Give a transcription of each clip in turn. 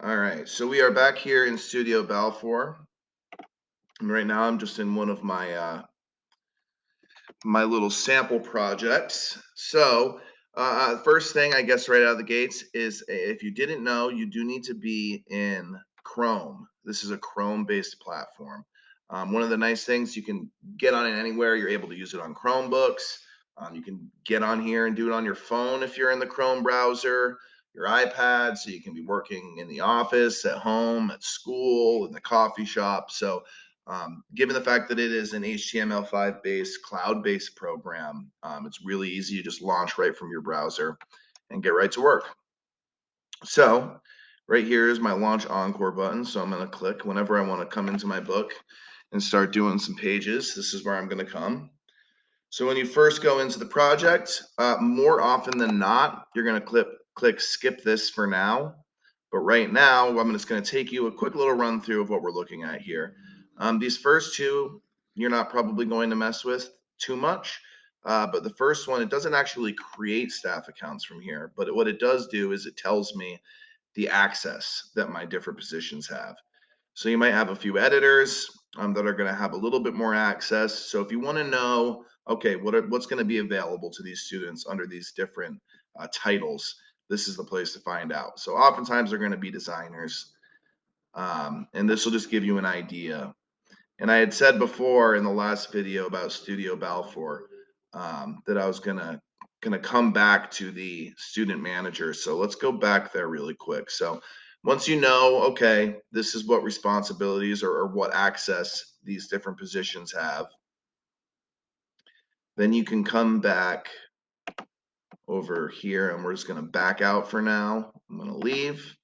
All right, so we are back here in Studio Balfour, and right now I'm just in one of my little sample projects. First thing I guess right out of the gates is if you didn't know, you do need to be in Chrome. This is a Chrome-based platform. One of the nice things, you can get on it anywhere. You're able to use it on Chromebooks. You can get on here and do it on your phone if you're in the Chrome browser, your iPad, so you can be working in the office, at home, at school, in the coffee shop. Given the fact that it is an HTML5 based, cloud based program, it's really easy to just launch right from your browser and get right to work. So, right here is my launch Encore button. So, I'm going to click whenever I want to come into my book and start doing some pages. This is where I'm going to come. So, when you first go into the project, more often than not, you're going to click skip this for now. But right now, I'm just going to take you a quick little run through of what we're looking at here. These first two, you're not probably going to mess with too much. But the first one, it doesn't actually create staff accounts from here. But what it does do is it tells me the access that my different positions have. So you might have a few editors that are going to have a little bit more access. So if you want to know, okay, what's going to be available to these students under these different titles, this is the place to find out. So oftentimes they're going to be designers, and this will just give you an idea. And I had said before in the last video about Studio Balfour that I was gonna come back to the student manager. So let's go back there really quick. So once you know, okay, this is what responsibilities or what access these different positions have, then you can come back over here, and we're just going to back out for now. I'm going to leave,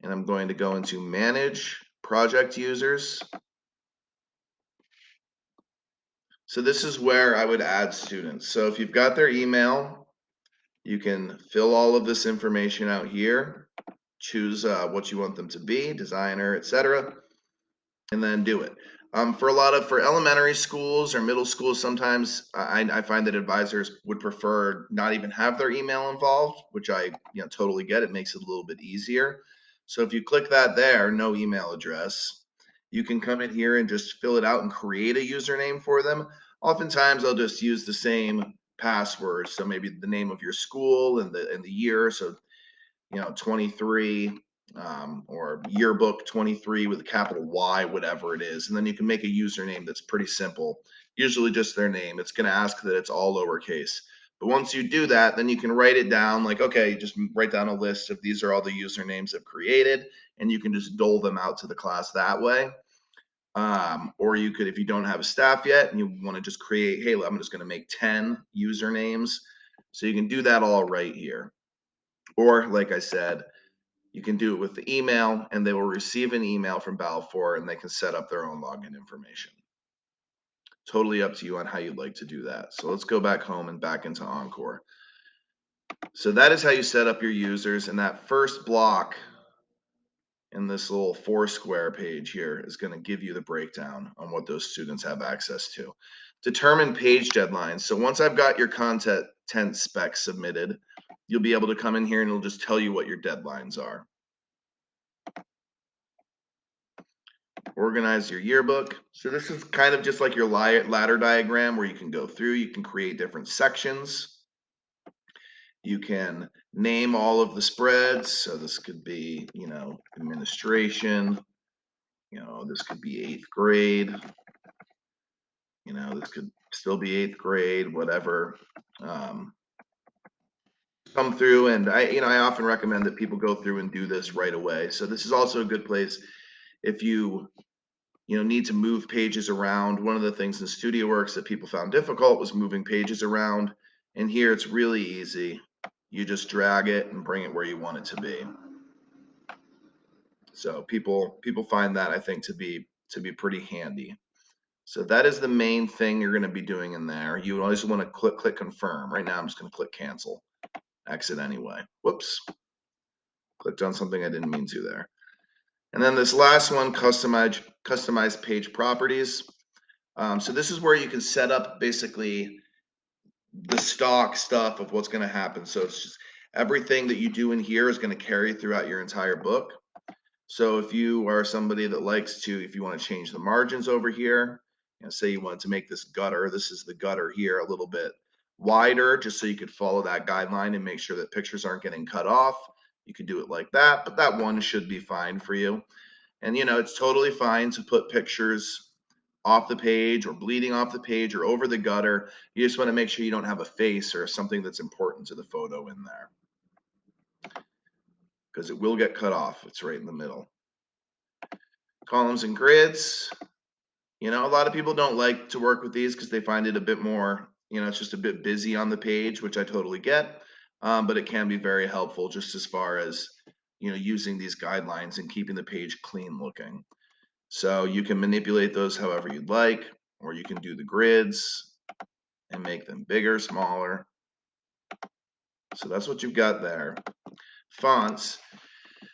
and I'm going to go into manage project users. So this is where I would add students. So if you've got their email, you can fill all of this information out here, choose what you want them to be, designer, etc., and then do it. For elementary schools or middle schools, sometimes I find that advisors would prefer not even have their email involved, which I totally get. It makes it a little bit easier. So if you click that there, no email address, you can come in here and just fill it out and create a username for them. Oftentimes, I'll just use the same password. So maybe the name of your school and the year. So 23 or yearbook 23 with a capital Y, whatever it is. And then you can make a username that's pretty simple, usually just their name. It's going to ask that it's all lowercase. But once you do that, then you can write it down like, okay, just write down a list of these are all the usernames I've created, and you can just dole them out to the class that way. Or you could, if you don't have a staff yet and you want to just create, hey, I'm just going to make 10 usernames. So you can do that all right here. Or like I said, you can do it with the email, and they will receive an email from Balfour, and they can set up their own login information. Totally up to you on how you'd like to do that. So let's go back home and back into Encore. So that is how you set up your users, and that first block in this little Foursquare page here is going to give you the breakdown on what those students have access to. Determine page deadlines. So once I've got your content spec submitted, you'll be able to come in here and it'll just tell you what your deadlines are. Organize your yearbook. So this is kind of just like your ladder diagram where you can go through, you can create different sections. You can name all of the spreads. So this could be, administration, this could be 8th grade, this could still be 8th grade, whatever. Come through, and I often recommend that people go through and do this right away. So this is also a good place if you need to move pages around. One of the things in StudioWorks that people found difficult was moving pages around, and here it's really easy. You just drag it and bring it where you want it to be. So people find that, I think, to be pretty handy. So that is the main thing you're going to be doing in there. You always want to click confirm. Right now I'm just going to click cancel. Exit anyway. Whoops. Clicked on something I didn't mean to there. And then this last one, customize page properties. So this is where you can set up basically the stock stuff of what's going to happen. So it's just Everything that you do in here is going to carry throughout your entire book. So if you are somebody that likes to, if you want to change the margins over here, say you want to make this gutter, this is the gutter here, a little bit wider, just so you could follow that guideline and make sure that pictures aren't getting cut off. You can do it like that, but that one should be fine for you. And it's totally fine to put pictures off the page or bleeding off the page or over the gutter. You just want to make sure you don't have a face or something that's important to the photo in there, because it will get cut off. It's right in the middle. Columns and grids. A lot of people don't like to work with these because they find it a bit more, it's just a bit busy on the page, which I totally get. But it can be very helpful just as far as, using these guidelines and keeping the page clean looking. So you can manipulate those however you'd like, or you can do the grids and make them bigger, smaller. So that's what you've got there. Fonts.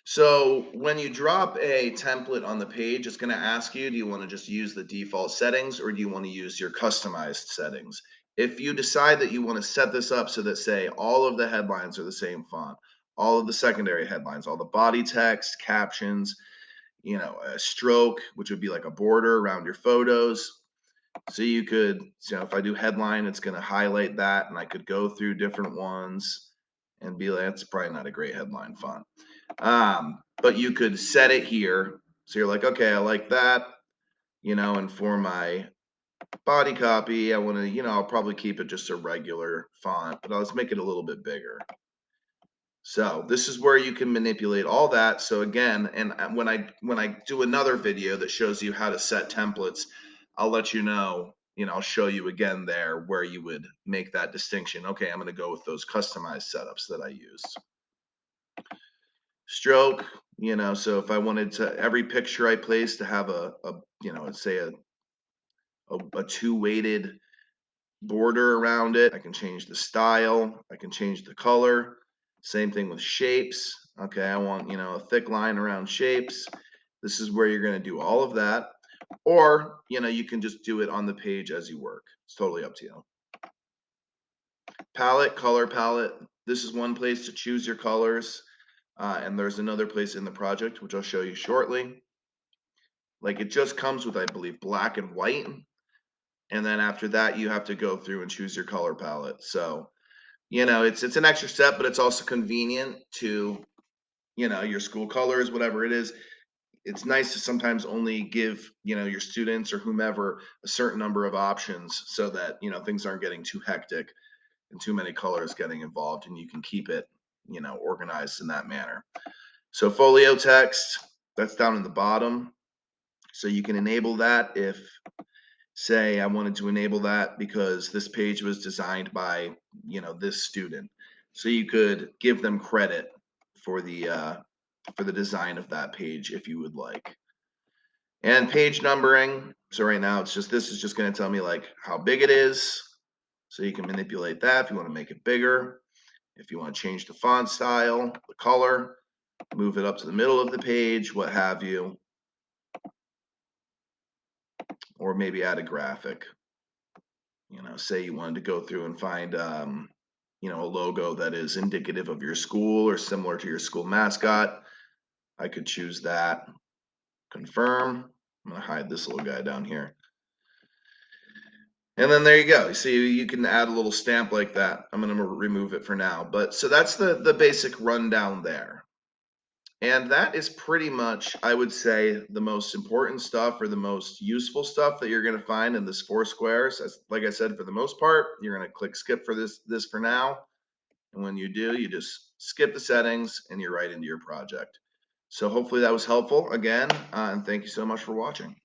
So when you drop a template on the page, it's going to ask you, do you want to just use the default settings or do you want to use your customized settings? If you decide that you want to set this up so that, say, all of the headlines are the same font, all of the secondary headlines, all the body text, captions, a stroke, which would be like a border around your photos. So you could, if I do headline, it's going to highlight that, and I could go through different ones and be like, that's probably not a great headline font. But you could set it here. So you're like, okay, I like that, and for my body copy, I want to, I'll probably keep it just a regular font, but I'll make it a little bit bigger. So this is where you can manipulate all that. So again, and when I do another video that shows you how to set templates, I'll let you know, I'll show you again there where you would make that distinction. Okay, I'm going to go with those customized setups that I used. Stroke, so if I wanted to, every picture I place to have say a two-weighted border around it, I can change the style, I can change the color. Same thing with shapes. Okay, I want, a thick line around shapes. This is where you're going to do all of that. Or, you can just do it on the page as you work. It's totally up to you. Palette, color palette. This is one place to choose your colors. And there's another place in the project, which I'll show you shortly. Like, it just comes with, I believe, black and white. And then after that, you have to go through and choose your color palette. So, it's an extra step, but it's also convenient to, your school colors, whatever it is. It's nice to sometimes only give, your students or whomever a certain number of options so that, things aren't getting too hectic and too many colors getting involved, and you can keep it, organized in that manner. So folio text, that's down in the bottom. So you can enable that if, say, I wanted to enable that because this page was designed by, this student. So you could give them credit for the design of that page if you would like. And page numbering. So right now this is just going to tell me like how big it is. So you can manipulate that if you want to make it bigger. If you want to change the font style, the color, move it up to the middle of the page, what have you. Or maybe add a graphic. Say you wanted to go through and find, a logo that is indicative of your school or similar to your school mascot. I could choose that. Confirm. I'm going to hide this little guy down here. And then there you go. See, you can add a little stamp like that. I'm going to remove it for now. But so that's the basic rundown there. And that is pretty much, I would say, the most important stuff or the most useful stuff that you're going to find in this 4 squares. Like I said, for the most part, you're going to click skip for this for now. And when you do, you just skip the settings and you're right into your project. So hopefully that was helpful again. And thank you so much for watching.